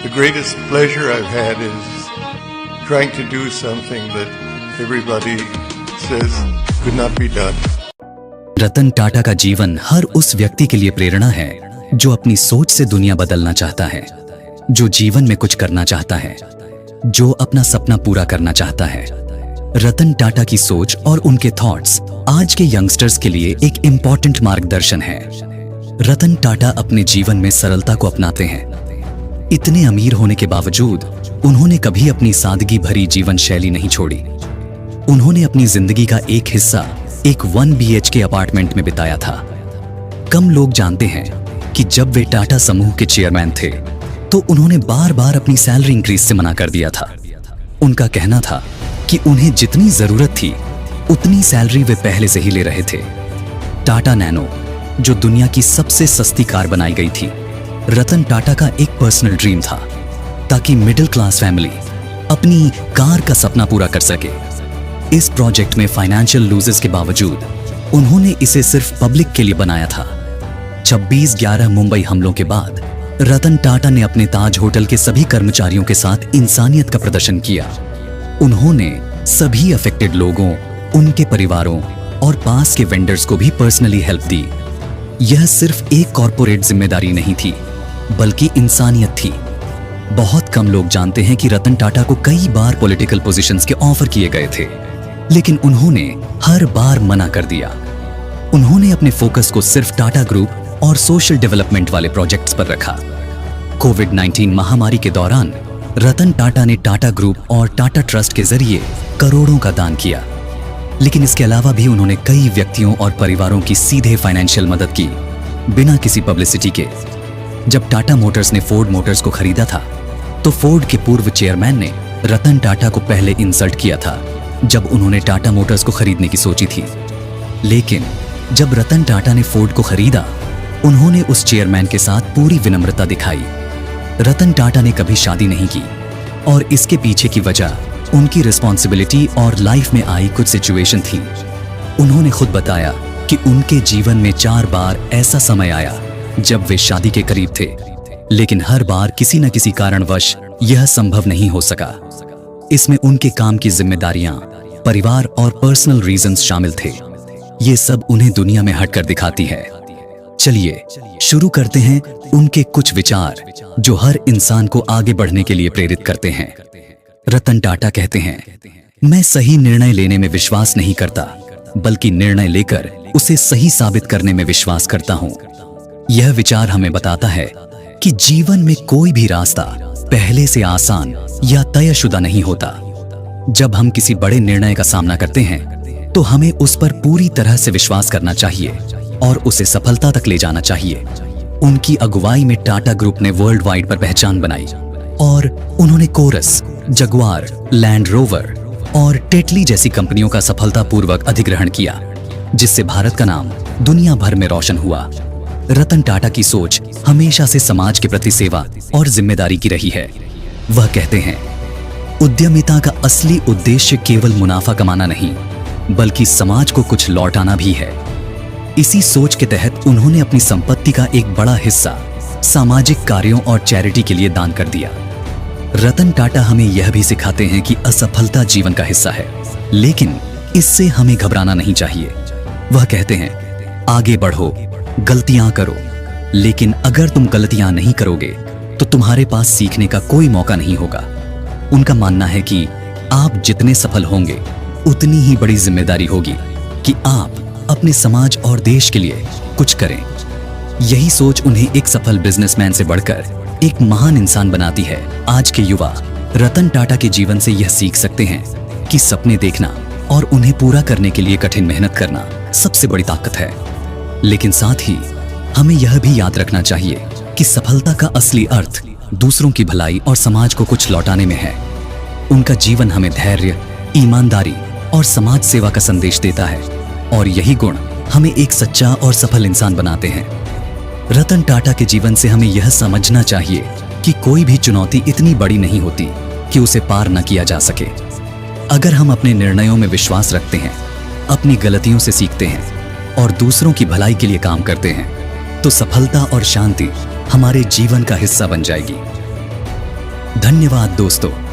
The greatest pleasure I've had is trying to do something that everybody says could not be done. Ratan Tata का जीवन हर उस व्यक्ति के लिए प्रेरणा है जो अपनी सोच से दुनिया बदलना चाहता है, जो जीवन में कुछ करना चाहता है, जो अपना सपना पूरा करना चाहता है। रतन टाटा की सोच और उनके थॉट्स आज के यंगस्टर्स के लिए एक इम्पॉर्टेंट मार्गदर्शन है। रतन टाटा अपने जीवन में सरलता को अपनाते हैं। इतने अमीर होने के बावजूद उन्होंने कभी अपनी सादगी भरी जीवन शैली नहीं छोड़ी। उन्होंने अपनी जिंदगी का एक हिस्सा एक 1 BHK अपार्टमेंट में बिताया था। कम लोग जानते हैं कि जब वे टाटा समूह के चेयरमैन थे तो उन्होंने बार बार अपनी सैलरी इंक्रीज से मना कर दिया था। उनका कहना था कि उन्हें जितनी जरूरत थी उतनी सैलरी वे पहले से ही ले रहे थे। टाटा नैनो, जो दुनिया की सबसे सस्ती कार बनाई गई थी, रतन टाटा का एक पर्सनल ड्रीम था ताकि मिडिल क्लास फैमिली अपनी कार का सपना पूरा कर सके। इस प्रोजेक्ट में फाइनेंशियल लूजेस के बावजूद उन्होंने इसे सिर्फ पब्लिक के लिए बनाया था। 26/11 मुंबई हमलों के बाद रतन टाटा ने अपने ताज होटल के सभी कर्मचारियों के साथ इंसानियत का प्रदर्शन किया। उन्होंने सभी अफेक्टेड लोगों, उनके परिवारों और पास के वेंडर्स को भी पर्सनली हेल्प दी। यह सिर्फ एक कॉर्पोरेट जिम्मेदारी नहीं थी, बल्कि इंसानियत थी। बहुत कम लोग जानते हैं कि रतन टाटा को कई बार पॉलिटिकल पोजीशंस के ऑफर किए गए थे, लेकिन उन्होंने हर बार मना कर दिया। उन्होंने अपने फोकस को सिर्फ टाटा ग्रुप और सोशल डेवलपमेंट वाले प्रोजेक्ट्स पर रखा। कोविड-19 महामारी के दौरान रतन टाटा ने टाटा ग्रुप और टाटा ट्रस्ट के जरिए करोड़ों का दान किया, लेकिन इसके अलावा भी उन्होंने कई व्यक्तियों और परिवारों की सीधे फाइनेंशियल मदद की, बिना किसी पब्लिसिटी के। जब टाटा मोटर्स ने फोर्ड मोटर्स को खरीदा था तो फोर्ड के पूर्व चेयरमैन ने रतन टाटा को पहले इंसल्ट किया था जब उन्होंने टाटा मोटर्स को खरीदने की सोची थी। लेकिन जब रतन टाटा ने फोर्ड को खरीदा, उन्होंने उस चेयरमैन के साथ पूरी विनम्रता दिखाई। रतन टाटा ने कभी शादी नहीं की और इसके पीछे की वजह उनकी रिस्पॉन्सिबिलिटी और लाइफ में आई कुछ सिचुएशन थी। उन्होंने खुद बताया कि उनके जीवन में 4 बार ऐसा समय आया जब वे शादी के करीब थे, लेकिन हर बार किसी न किसी कारणवश यह संभव नहीं हो सका। इसमें उनके काम की जिम्मेदारियां, परिवार और पर्सनल रीजंस शामिल थे। ये सब उन्हें दुनिया में हटकर दिखाती है। चलिए शुरू करते हैं उनके कुछ विचार जो हर इंसान को आगे बढ़ने के लिए प्रेरित करते हैं। रतन टाटा कहते हैं, मैं सही निर्णय लेने में विश्वास नहीं करता, बल्कि निर्णय लेकर उसे सही साबित करने में विश्वास करता हूं। यह विचार हमें बताता है कि जीवन में कोई भी रास्ता पहले से आसान या तयशुदा नहीं होता। जब हम किसी बड़े निर्णय का सामना करते हैं तो हमें उस पर पूरी तरह से विश्वास करना चाहिए और उसे सफलता तक ले जाना चाहिए। उनकी अगुवाई में टाटा ग्रुप ने वर्ल्ड वाइड पर पहचान बनाई और उन्होंने कोरस, जगुआर, लैंड रोवर और टेटली जैसी कंपनियों का सफलतापूर्वक अधिग्रहण किया, जिससे भारत का नाम दुनिया भर में रोशन हुआ। रतन टाटा की सोच हमेशा से समाज के प्रति सेवा और जिम्मेदारी की रही है। वह कहते हैं, उद्यमिता का असली उद्देश्य केवल मुनाफा कमाना नहीं, बल्कि समाज को कुछ लौटाना भी है। इसी सोच के तहत उन्होंने अपनी संपत्ति का एक बड़ा हिस्सा सामाजिक कार्यों और चैरिटी के लिए दान कर दिया। रतन टाटा हमें यह भी सिखाते हैं कि असफलता जीवन का हिस्सा है, लेकिन इससे हमें घबराना नहीं चाहिए। वह कहते हैं, आगे बढ़ो, गलतियां करो, लेकिन अगर तुम गलतियां नहीं करोगे तो तुम्हारे पास सीखने का कोई मौका नहीं होगा। उनका मानना है कि आप जितने सफल होंगे उतनी ही बड़ी जिम्मेदारी होगी कि आप अपने समाज और देश के लिए कुछ करें। यही सोच उन्हें एक सफल बिजनेसमैन से बढ़कर एक महान इंसान बनाती है। आज के युवा रतन टाटा के जीवन से यह सीख सकते हैं कि सपने देखना और उन्हें पूरा करने के लिए कठिन मेहनत करना सबसे बड़ी ताकत है। लेकिन साथ ही हमें यह भी याद रखना चाहिए कि सफलता का असली अर्थ दूसरों की भलाई और समाज को कुछ लौटाने में है। उनका जीवन हमें धैर्य, ईमानदारी और समाज सेवा का संदेश देता है, और यही गुण हमें एक सच्चा और सफल इंसान बनाते हैं। रतन टाटा के जीवन से हमें यह समझना चाहिए कि कोई भी चुनौती इतनी बड़ी नहीं होती कि उसे पार न किया जा सके। अगर हम अपने निर्णयों में विश्वास रखते हैं, अपनी गलतियों से सीखते हैं और दूसरों की भलाई के लिए काम करते हैं, तो सफलता और शांति हमारे जीवन का हिस्सा बन जाएगी। धन्यवाद दोस्तों।